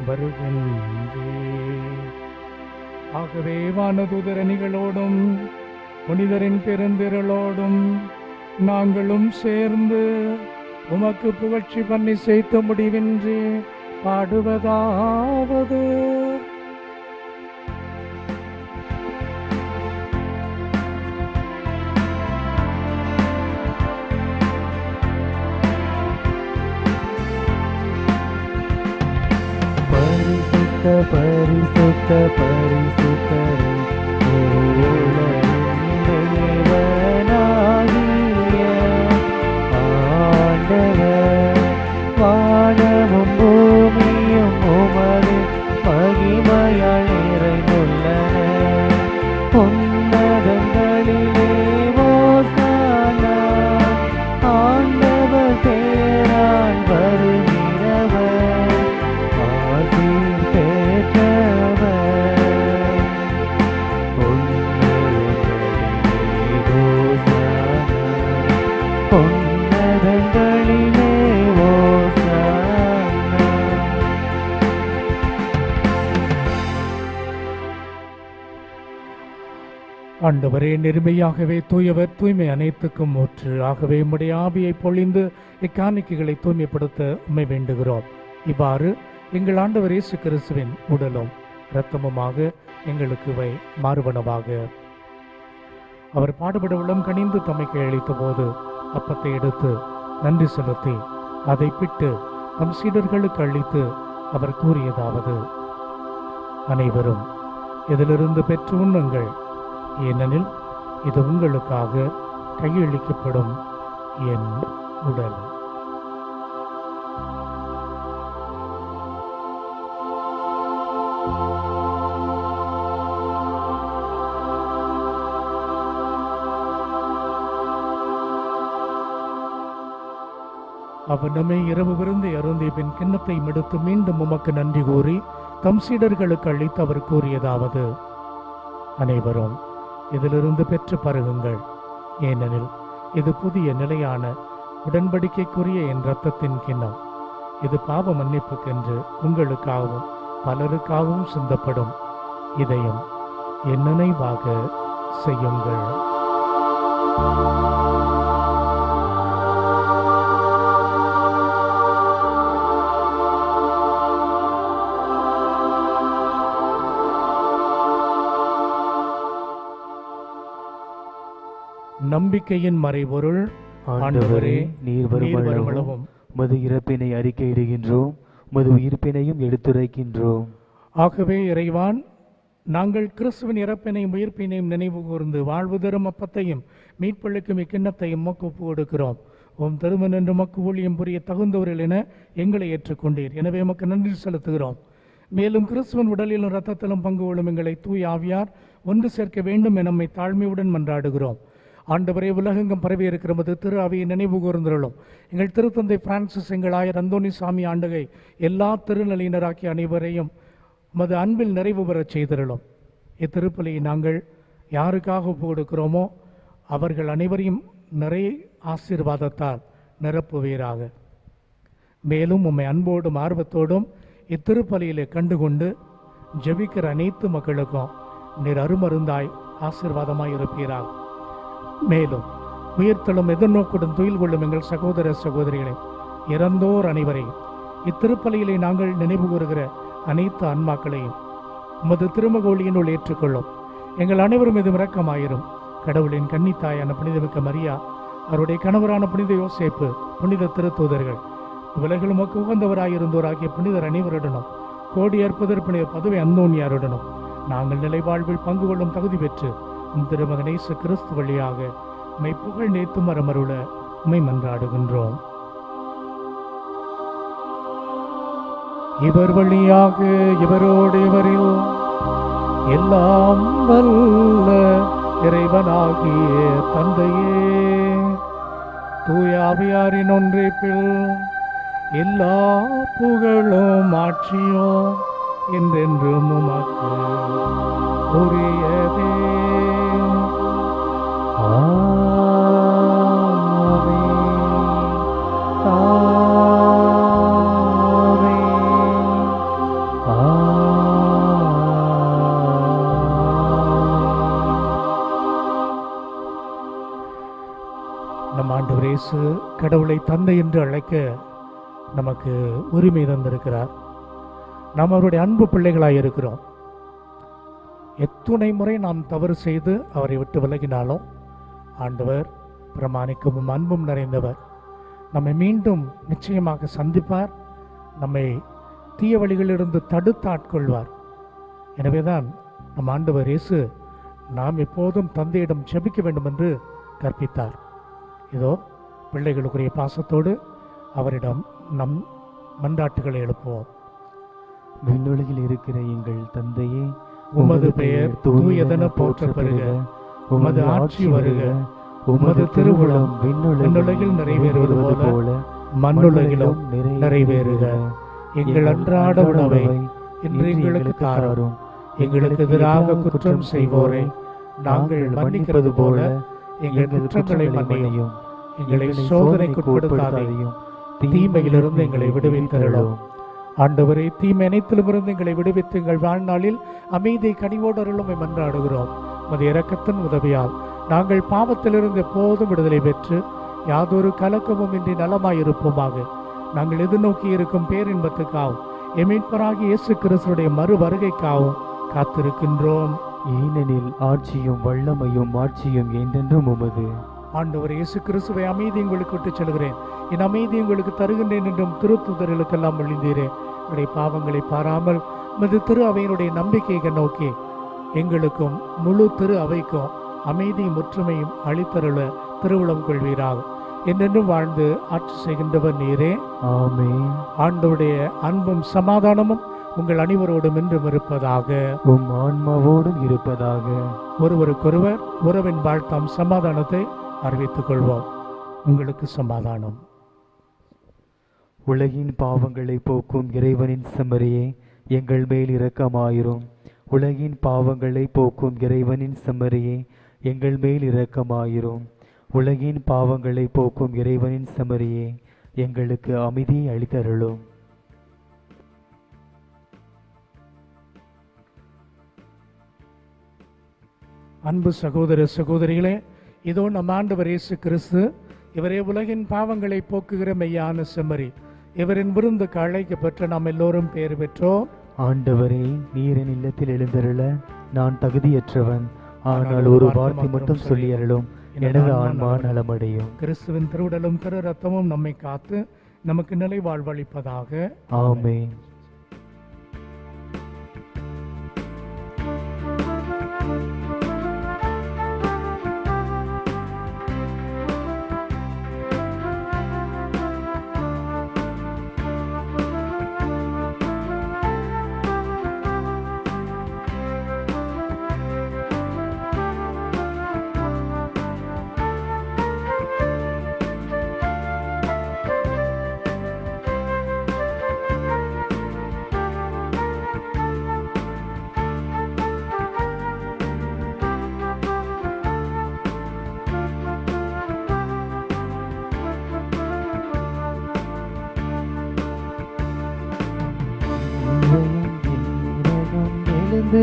வருகின்றேன். ஆகவே வானதூதர் அணிகளோடும் புனிதரின் பெருந்திரளோடும் நாங்களும் சேர்ந்து உமக்கு புகழ்ச்சி பண்ணி செய்த முடிவின்றி பாடுவதாவது. பரிசுத்த பரிசுத்த பரிசுத்தரே, தேவனாகிய ஆண்டவர், வானமும் பூமியும் உமது மகிமையால் நிறைந்துள்ளன. உன்னதங்களிலே ஓசானா, ஆண்டவர் பேரால் வருகிறவர், ஆசீர் பெற்றவர். உன்னதங்களிலே ஓசானா, உன்னதங்களிலே ஆண்டவரே, நெருமையாகவே தூயவர், தூய்மை அனைத்துக்கும் ஊற்று. ஆகவே உம்முடைய ஆவியை பொழிந்து இக்காணிக்கைகளை தூய்மைப்படுத்த உம்மை வேண்டுகிறோம். இவ்வாறு எங்கள் ஆண்டவர் இயேசு கிறிஸ்துவின் உடலும் இரத்தமுமாக எங்களுக்கு இவை மாறுபனவாக. அவர் பாடுபட உளம் கனிந்து தம்மை கையளித்த போது அப்பத்தை எடுத்து நன்றி செலுத்தி அதை பிட்டு தம் சீடர்களுக்கு அளித்து அவர் கூறியதாவது: அனைவரும் இதிலிருந்து பெற்று உண்ணுங்கள், ஏனெனில் இது உங்களுக்காக கையளிக்கப்படும் என் உடல். அவர் நம்மை இரவு விருந்து அருந்திய பின் கிண்ணத்தை எடுத்து மீண்டும் உமக்கு நன்றி கூறி தம் சீடர்களுக்கு அளித்து அவர் கூறியதாவது: அனைவரும் இதிலிருந்து பெற்று பருகுங்கள், ஏனெனில் இது புதிய நிலையான உடன்படிக்கைக்குரிய என் இரத்தத்தின் கிண்ணம். இது பாவ மன்னிப்புக்கென்று உங்களுக்காகவும் பலருக்காகவும் சிந்தப்படும். இதையும் என் நினைவாக செய்யுங்கள். நம்பிக்கையின் மறைபொருள். ஆண்டவரே, நீர் வருமளவும் உமது இறப்பினை அறிக்கையிடுகின்றோம், உமது உயிர்ப்பினையும் எடுத்துரைக்கின்றோம். ஆகவே இறைவான், நாங்கள் கிறிஸ்துவின் இறப்பினையும் உயிர்ப்பினையும் நினைவு கூர்ந்து வாழ்வு தரும் அப்பத்தையும் மீட்பளிக்கும் இக்கிண்ணத்தையும் உமக்கு ஒப்பு கொடுக்கிறோம். உம் திருமண் என்று உமக்கு ஊழியம் புரிய தகுந்தவர்கள் என எங்களை ஏற்றுக்கொண்டீர். எனவே உமக்கு நன்றி செலுத்துகிறோம். மேலும் கிறிஸ்துவின் உடலிலும் இரத்தத்திலும் பங்கு கொள்ளும் எங்களை தூய் ஆவியார் ஒன்று சேர்க்க வேண்டும் என நம்மை தாழ்மையுடன் மன்றாடுகிறோம். ஆண்டவரே, உலகெங்கும் பரவி இருக்கிறது திரு அவையை நினைவு கூர்ந்தருளும். எங்கள் திருத்தந்தை பிரான்சிஸ், எங்கள் ஆயர் அந்தோனிசாமி ஆண்டகை, எல்லா திருநிலையினராக்கிய அனைவரையும் உமது அன்பில் நிறைவு பெறச் செய்திருளும். இத்திருப்பலியை நாங்கள் யாருக்காக ஒப்பு கொடுக்கிறோமோ அவர்கள் அனைவரையும் நிறைய ஆசீர்வாதத்தால் நிரப்புவீராக. மேலும் உம்மை அன்போடும் ஆர்வத்தோடும் இத்திருப்பலியிலே கண்டுகொண்டு ஜெபிக்கிற அனைத்து மக்களுக்கும் நீர் அருமருந்தாய் ஆசீர்வாதமாய் இருப்பீராக. மேலும் உயிர்த்தலும் எதிர்நோக்குடன் துயில் கொள்ளும் எங்கள் சகோதர சகோதரிகளை, இறந்தோர் அனைவரையும் இத்திருப்பலியிலே நாங்கள் நினைவு கூறுகிற அனைத்து ஆன்மாக்களையும் உமது திருமகோளியினுள் ஏற்றுக்கொள்ளும். எங்கள் அனைவரும் இது இரக்கமாயிரும். கடவுளின் கன்னித்தாயான புனிதமிக்க மரியா, அவருடைய கணவரான புனித யோசேப்பு, புனித திருத்தூதர்கள், உலகில் உமக்கு உகந்தவராயிருந்தோர் ஆகிய புனிதர் அனைவருடனும் கோடி அற்புதர் புனித பதுவை அந்தோனியாருடனும் நாங்கள் நிலைவாழ்வில் பங்கு கொள்ளும் தகுதி பெற்று உம் திருமகன் இயேசு கிறிஸ்து வழியாக உம்மை புகழ் நேத்தும் மரமருள உம்மை மன்றாடுகின்றோம். இவர் வழியாக இவரோடு இவரில் எல்லாம் வல்ல இறைவனாகிய தந்தையே, தூய ஆவியாரின் ஒன்றிப்பில் எல்லா புகழும் ஆட்சியும் என்றென்றும் உமக்கு உரியதே. நம் ஆண்டவர் இயேசு கடவுளை தந்தை என்று அழைக்க நமக்கு உரிமை தந்திருக்கிறார். நாம் அவருடைய அன்பு பிள்ளைகளாய் இருக்கிறோம். எத்துணை முறை நாம் தவறு செய்து அவரை விட்டு விலகினாலும் ஆண்டவர் பிரமாணிக்கவும் அன்பும் நிறைந்தவர். நம்மை மீண்டும் நிச்சயமாக சந்திப்பார். நம்மை தீய வழிகளிலிருந்து தடுத்து ஆட்கொள்வார். எனவேதான் நம் ஆண்டவர் இயேசு நாம் எப்போதும் தந்தையிடம் ஜெபிக்க வேண்டும் என்று கற்பித்தார். இதோ பிள்ளைகளுக்குரிய பாசத்தோடு அவரிடம் நம் மன்றாட்டுகளை எழுப்புவோம். விண்ணுலகில் இருக்கிற எங்கள் தந்தையே, உமது பெயர் தூயதென போற்றப் பெறுக. உமது ஆட்சி வருக. உமது திருவுளம் விண்ணுலகில் நிறைவேறுவது போல மண்ணுலகிலும் நிறைவேறுக. எங்கள் அன்றாட உணவை இன்று எங்களுக்கு தாரும். எங்களுக்கு எதிராக குற்றம் செய்வோரை நாங்கள் மன்னிக்கிறது போல எங்கள் குற்றங்களை மன்னியும். எங்களை சோதனைக்குட்படுத்தாதையும், தீமையிலிருந்து எங்களை விடுவித்தருளும். ஆண்டவரே, தீமை அனைத்திலுமிருந்து எங்களை விடுவித்து எங்கள் வாழ்நாளில் அமைதியை கனிவோடு அருளும் மன்றாடுகிறோம். உமது இரக்கத்தின் உதவியால் நாங்கள் பாவத்திலிருந்து எப்போதும் விடுதலை பெற்று யாதொரு கலக்கமும் இன்றி நலமாயிருப்போமாக. நாங்கள் எதிர்நோக்கி இருக்கும் பேரின்பத்துக்காகவும் எமீட்பராகிய இயேசு கிறிஸ்துடைய மறு வருகைக்காகவும் காத்திருக்கின்றோம். ஏனெனில் ஆட்சியும் வல்லமையும் மாட்சியும் என்றென்றும் உமது. ஆண்டவர் இயேசு கிறிஸ்துவை அமைதி உங்களுக்கு விட்டுச் செல்கிறேன், என் அமைதி உங்களுக்கு தருகின்றேன் என்றும் திருத்துதர்களுக்கெல்லாம் ஒழிந்தீரே. உடைய பாவங்களை பாராமல் உமது திரு அவையினுடைய நம்பிக்கையை நோக்கி எங்களுக்கும் முழு திரு அவைக்கும் அமைதியும் ஒற்றுமையும் அளித்தருள திருவுளம் கொள்வீராக. என்றென்றும் வாழ்ந்து ஆட்சி செய்கின்றவர் நீரே. ஆமென். ஆண்டவருடைய அன்பும் சமாதானமும் உங்கள் அனைவரோடும் என்றும் இருப்பதாக. உம் ஆன்மாவோடும் இருப்பதாக. ஒருவருக்கொருவர் உறவின் வாழ்த்தாம் சமாதானத்தை அறிவித்துக் கொள்வோம். உங்களுக்கு சமாதானம். உலகின் பாவங்களை போக்கும் இறைவனின் செம்மறியே, எங்கள் மேல் இரக்கமாயிரும். உலகின் பாவங்களை போக்கும் இறைவனின் செம்மறியே, எங்கள் மேல் இரக்கமாயிரும். உலகின் பாவங்களை போக்கும் இறைவனின் செம்மறியே, எங்களுக்கு அமைதியை அளித்தருளும். அன்பு சகோதர சகோதரிகளே, இதோ நம் ஆண்டவர் இயேசு கிறிஸ்து, இவரே உலகின் பாவங்களை போக்குகிற மெய்யான செம்மறி. இவரின் விருந்துக்கு அழைக்கப்பெற்ற நாம் எல்லோரும் பேறு பெற்றோம். ஆண்டவரே, நீரின் இல்லத்தில் எழுந்தருள நான் தகுதியற்றவன். ஆனால் ஒரு வார்த்தை மட்டும் சொல்லி அருளும், எனது ஆன்மா நலமடையும். கிறிஸ்துவின் திருவுடலும் திரு ரத்தமும் நம்மை காத்து நமக்கு நிலை வாழ்வளிப்பதாக. ஆமென்.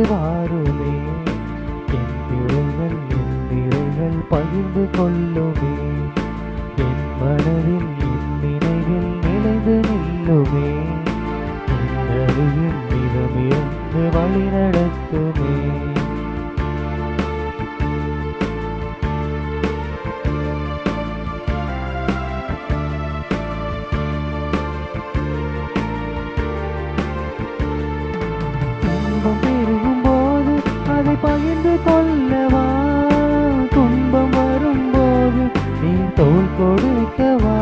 வாருமே, என் நிறைகள் பகிர்ந்து கொள்ளுமே, என் மனதில் என் நினைவில் நிலைந்து நில்லுமே, என் அருகில் மிதமிருந்து வழி நடத்துமே. பகிர்ந்து கொள்ளவா, துன்பம் வரும்போது நீ தோள் கொடுக்கவா,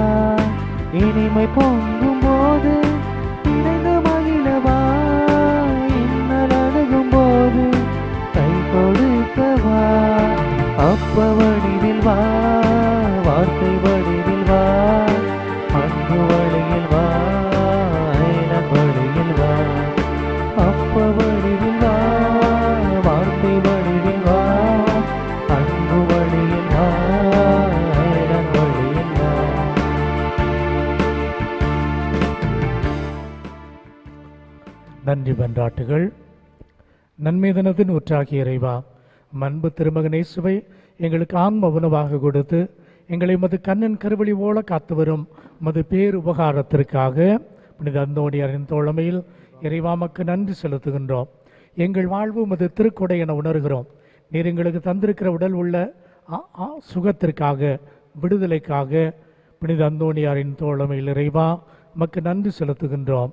இனிமை பொங்கும் போது இணைந்து மகிழவா, இன்னல் அணுகும் போது கை கொடுக்கவா. அப்ப வடிவில் வா, வார்த்தை வடிவில் வா, அன்பு வழியில் வா, ஐலம் வழியில் வா. அப்ப வடிவில் வா, வார்த்தை வழியில் வா, அன்பு வழியில் வா, ஐலம் வழியில் வா. நன்றி மன்றாட்டுகள். நன்மைதனத்தின் ஊற்றாகிய இறைவா, அன்பு திருமகனேசுவை எங்களுக்கு ஆன்ம உணவாக கொடுத்து எங்களை மது கண்ணன் கருவழி போல காத்து வரும் மது பேர் உபகாரத்திற்காக புனித அந்தோணியாரின் தோழமையில் இறைவாமக்கு நன்றி செலுத்துகின்றோம். எங்கள் வாழ்வு மது திருக்கொடை என உணர்கிறோம். நீர் எங்களுக்கு தந்திருக்கிற உடல் உள்ள சுகத்திற்காக, விடுதலைக்காக புனித அந்தோணியாரின் தோழமையில் இறைவா நமக்கு நன்றி செலுத்துகின்றோம்.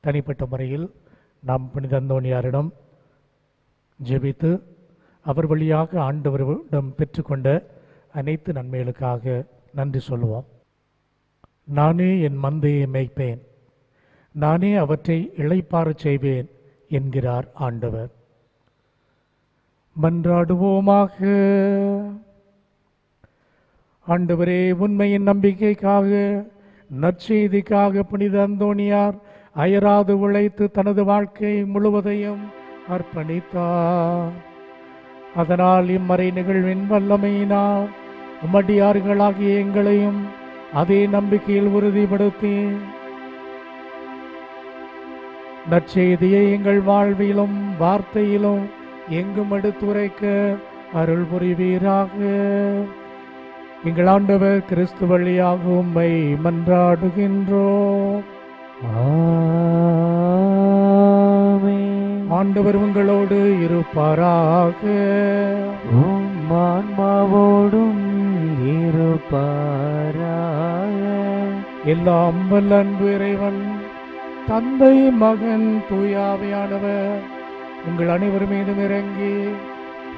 தனிப்பட்ட முறையில் நாம் புனித அந்தோணியாரிடம் ஜெபித்து அவர் வழியாக ஆண்டவரிடம் பெற்றுக்கொண்ட அனைத்து நன்மைகளுக்காக நன்றி சொல்லுவோம். நானே என் மந்தையை மேய்ப்பேன், நானே அவற்றை இளைப்பாறச் செய்வேன் என்கிறார் ஆண்டவர். மன்றாடுவோமாக. ஆண்டவரே, உண்மையின் நம்பிக்கைக்காக, நற்செய்திக்காக புனித அந்தோணியார் அயராது உழைத்து தனது வாழ்க்கை முழுவதையும் அர்ப்பணித்தார். அதனால் இம்மறை நிகழ்வின் வல்லமையினால் உமடியார்களாகிய எங்களையும் அதே நம்பிக்கையில் உறுதிப்படுத்தி நற்செய்தியை எங்கள் வாழ்விலும் வார்த்தையிலும் எங்கும் எடுத்துரைக்க அருள் புரிவீராக. எங்கள் ஆண்டவர் கிறிஸ்து வழியாக உம்மை மன்றாடுகின்றோம். ஆமென். ஆண்டவர் உங்களோடு இருப்பாராக. உம் ஆன்மாவோடும் இருப்பாராக. எல்லாம் வல்ல அன்பு இறைவன் தந்தை மகன் தூயாவியானவர் உங்கள் அனைவர் மீதும் இறங்கி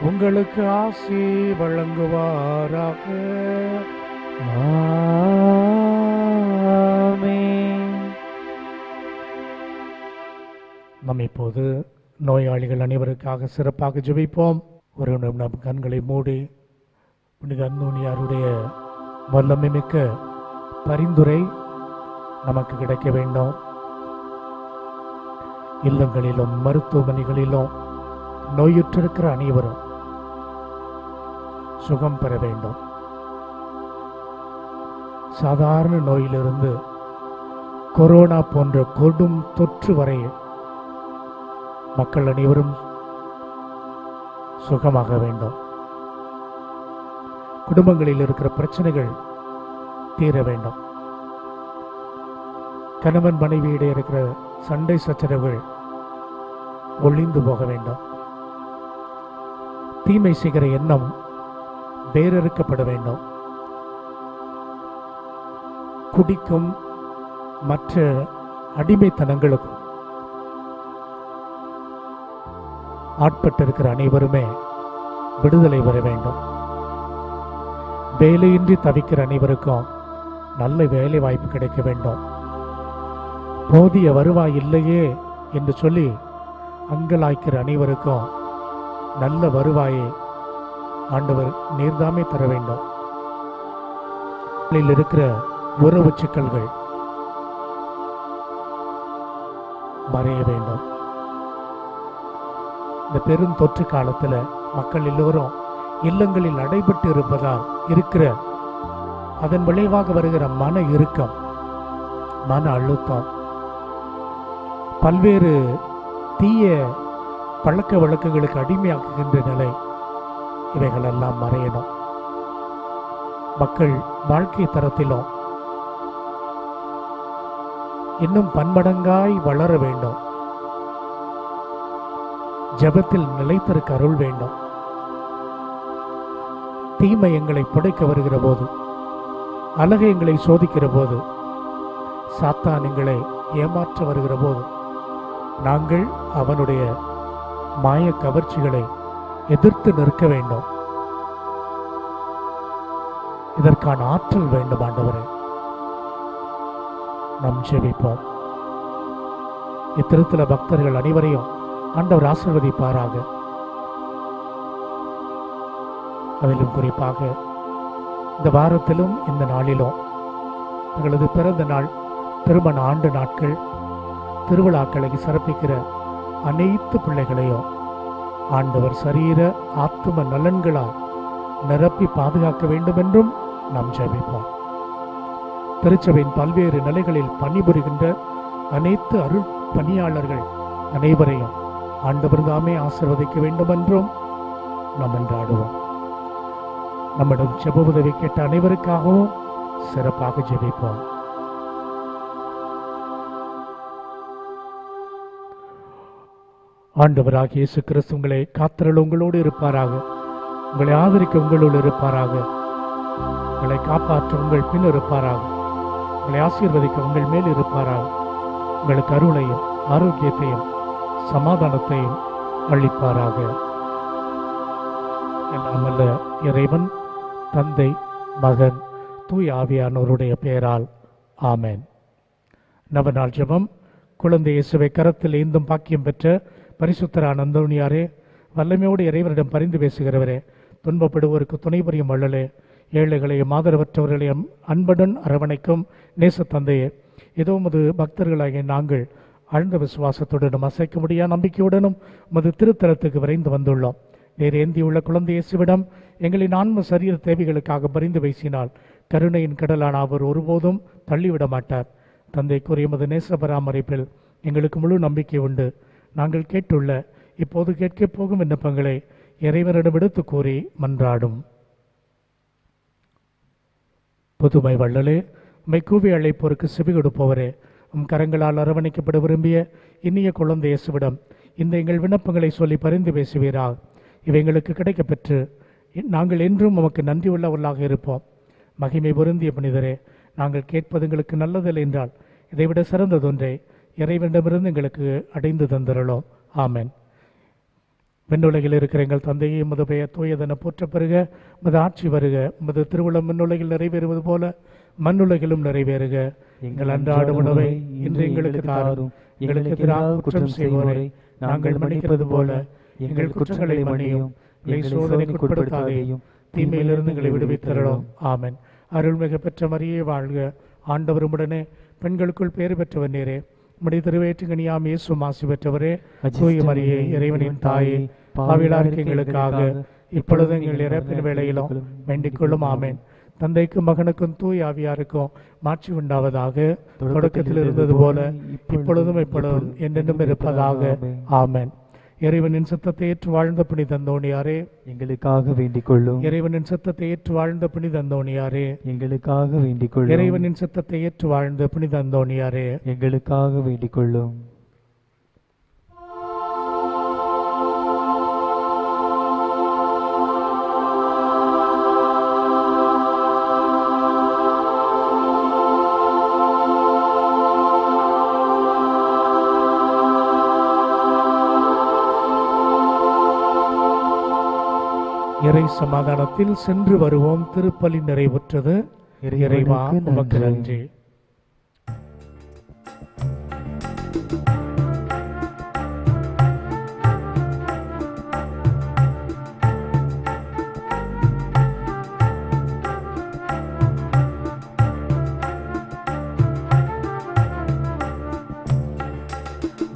உங்களுக்கு ஆசி வழங்குவாராக. ஆமென். நாம் இப்போது நோயாளிகள் அனைவருக்காக சிறப்பாக ஜெபிப்போம். ஒரு நிமிடம் நம் கண்களை மூடி புனித அந்தோனியாருடைய வல்லமை மிக்க பரிந்துரை நமக்கு கிடைக்க வேண்டும். இல்லங்களிலும் மருத்துவமனைகளிலும் நோயுற்றிருக்கிற அனைவரும் சுகம் பெற வேண்டும். சாதாரண நோயிலிருந்து கொரோனா போன்ற கொடும் தொற்று வரை மக்கள் அனைவரும் சுகமாக வேண்டும். குடும்பங்களில் இருக்கிற பிரச்சனைகள் தீர வேண்டும். கணவன் மனைவியிடையே இருக்கிற சண்டை சச்சரவுகள் ஒளிந்து போக வேண்டும். தீமை செய்கிற எண்ணம் வேறறுக்கப்பட வேண்டும். குடிக்கும் மற்ற அடிமைத்தனங்களுக்கும் ஆட்பட்டிருக்கிற அனைவருமே விடுதலை பெற வேண்டும். வேலையின்றி தவிக்கிற அனைவருக்கும் நல்ல வேலை வாய்ப்பு கிடைக்க வேண்டும். போதிய வருவாய் இல்லையே என்று சொல்லி அங்கலாய்க்கிற அனைவருக்கும் நல்ல வருவாயை ஆண்டவர் நீர்தாமே தர வேண்டும். இருக்கிற உறவு சிக்கல்கள் மறைய வேண்டும். இந்த பெரும் தொற்று காலத்தில் மக்கள் எல்லோரும் இல்லங்களில் அடைபட்டு இருப்பதால் இருக்கிற அதன் விளைவாக வருகிற மன இறுக்கம், மன அழுத்தம், பல்வேறு தீய பழக்க வழக்கங்களுக்கு அடிமையாக்குகின்ற நிலை, இவைகளெல்லாம் மறையணும். மக்கள் வாழ்க்கை தரத்திலும் இன்னும் பன்மடங்காய் வளர வேண்டும். ஜெபத்தில் நிலைத்திருக்க அருள் வேண்டும். தீமை எங்களை புடைக்க வருகிற போது, அழகை எங்களை சோதிக்கிற போது, சாத்தான் எங்களை ஏமாற்ற வருகிற போது, நாங்கள் அவனுடைய மாய கவர்ச்சிகளை எதிர்த்து நிற்க வேண்டும். இதற்கான ஆற்றல் வேண்டும் ஆண்டவரே. நாம் ஜெபிப்போம். இத்திருத்தல பக்தர்கள் அனைவரையும் ஆண்டவர் ஆசீர்வதிப்பாராக. அதிலும் குறிப்பாக இந்த வாரத்திலும் இந்த நாளிலும் தங்களது பிறந்த நாள், திருமண ஆண்டு நாட்கள், திருவிழாக்களை சிறப்பிக்கிற அனைத்து பிள்ளைகளையும் ஆண்டவர் சரீர ஆத்தும நலன்களால் நிரப்பி பாதுகாக்க வேண்டும் என்றும் நாம் ஜெபிப்போம். திருச்சபையின் பல்வேறு நிலைகளில் பணிபுரிகின்ற அனைத்து அருள் பணியாளர்கள் அனைவரையும் ஆண்டவர் தாமே ஆசீர்வதிக்க வேண்டும் என்றும் நாம் மன்றாடுவோம். நம்மிடம் ஜெப உதவி கேட்ட அனைவருக்காகவும் சிறப்பாக ஜெபிப்போம். ஆண்டவராகிய இயேசு கிறிஸ்து உங்களை காத்திரல் உங்களோடு இருப்பாராக. உங்களை ஆதரிக்க உங்களோடு இருப்பாராக. உங்களை காப்பாற்ற உங்கள் பின் இருப்பாராக. உங்களை ஆசீர்வதிக்க உங்கள் மேல் இருப்பாராக. உங்களுக்கு அருளையும் ஆரோக்கியத்தையும் சமாதானத்தையும் அளிப்பாராக. எல்லாம் வல்ல இறைவன் தந்தை, மகன், தூய ஆவியானோருடைய பெயரால் ஆமென். நவநாள் ஜெபம். குழந்தை இயேசுவை கரத்தில் ஏந்தும் பாக்கியம் பெற்ற பரிசுத்தரான அந்தோனியாரே, வல்லமையோடு இறைவரிடம் பரிந்து பேசுகிறவரே, துன்பப்படுவோருக்கு துணை புரியும் வள்ளலே, ஏழைகளையும் ஆதரவற்றவர்களையும் அன்புடன் அரவணைக்கும் நேச தந்தையே, ஏதோ உமது பக்தர்களாகிய நாங்கள் ஆழ்ந்த விசுவாசத்துடனும் அசைக்க முடியாத நம்பிக்கையுடனும் உமது திருத்தலத்துக்கு விரைந்து வந்துள்ளோம். நீர் ஏந்தியுள்ள குழந்தை இயேசுவிடம் எங்களின் ஆன்ம சரீர தேவைகளுக்காக பரிந்து பேசினால் கருணையின் கடலான அவர் ஒருபோதும் தள்ளிவிட மாட்டார். தந்தைக்குரிய உமது நேச பராமரிப்பில் எங்களுக்கு முழு நம்பிக்கை உண்டு. நாங்கள் கேட்டுள்ள இப்போது கேட்கப் போகும் விண்ணப்பங்களை இறைவனிடம் எடுத்து கூறி மன்றாடும். புதுமை வள்ளலே, உம்மை கூவி அழைப்போருக்கு செவி கொடுப்பவரே, உம் கரங்களால் அரவணைக்கப்பட விரும்பிய இனிய குழந்தை இயேசுவிடம் இந்த எங்கள் விண்ணப்பங்களை சொல்லி பரிந்து பேசுவீராக. இவை எங்களுக்கு கிடைக்கப் பெற்று நாங்கள் என்றும் உமக்கு நன்றி உள்ளவர்களாக இருப்போம். மகிமை பொருந்திய புனிதரே, நாங்கள் கேட்பது எங்களுக்கு நல்லதில்லை என்றால் இதைவிட சிறந்ததொன்றை இறைவனிடமிருந்து எங்களுக்கு அடைந்து தந்திரளோம். ஆமென். விண்ணுலகில் இருக்கிற எங்கள் தந்தையை உமது பெயர் தூயதென போற்றப் பெறுக. உமது ஆட்சி வருக. உமது திருவுளம் விண்ணுலகில் நிறைவேறுவது போல மண்ணுலகிலும் நிறைவேறுக. எங்கள் அன்றாட உணவை இன்று எங்களுக்கு தாரும். எங்களுக்கு எதிராக குற்றம் செய்வோரை நாங்கள் மன்னிப்பது போல எங்கள் குற்றங்களை மன்னியும். எங்களை சோதனைக்கு உட்படுத்தாதேயும், தீமையிலிருந்து எங்களை விடுவித்தரணும். ஆமென். அருள்மிகு பெற்ற மரியே வாழ்க. ஆண்டவர் உம்முடனே, பெண்களுக்குள் பேறு பெற்றவர் நீரே. உம்முடைய திருவயிற்றுக்கனியாம் இயேசுவும் ஆசி பெற்றவரே. தூய மரியே, இறைவனின் தாயே, பாவிகளாகிய எங்களுக்காக இப்பொழுது எங்கள் இறப்பின் வேளையிலும் வேண்டிக் கொள்ளும். ஆமென். தந்தைக்கும் மகனுக்கும் தூய ஆவியாருக்கும் மாட்சி உண்டாவதாக. தொடக்கத்தில் இருந்தது போல இப்பொழுதும் எப்பொழுதும் என்றென்றும் இருப்பதாக. ஆமென். இறைவனின் சித்தத்தை ஏற்று வாழ்ந்த புனித அந்தோணியாரே, எங்களுக்காக வேண்டிக் கொள்ளும். இறைவனின் சித்தத்தை ஏற்று வாழ்ந்த புனித அந்தோணியாரே, எங்களுக்காக வேண்டிக் கொள்ளும். இறைவனின் சித்தத்தை ஏற்று வாழ்ந்த புனித அந்தோணியாரே, எங்களுக்காக வேண்டிக் கொள்ளும். இறை சமாதானத்தில் சென்று வருவோம். திருப்பலி நிறைவுற்றது. இறைவா உமக்கு நன்றி.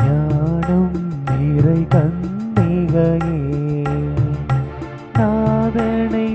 ஞானம் நிறை கன்னிகையே, நாதனை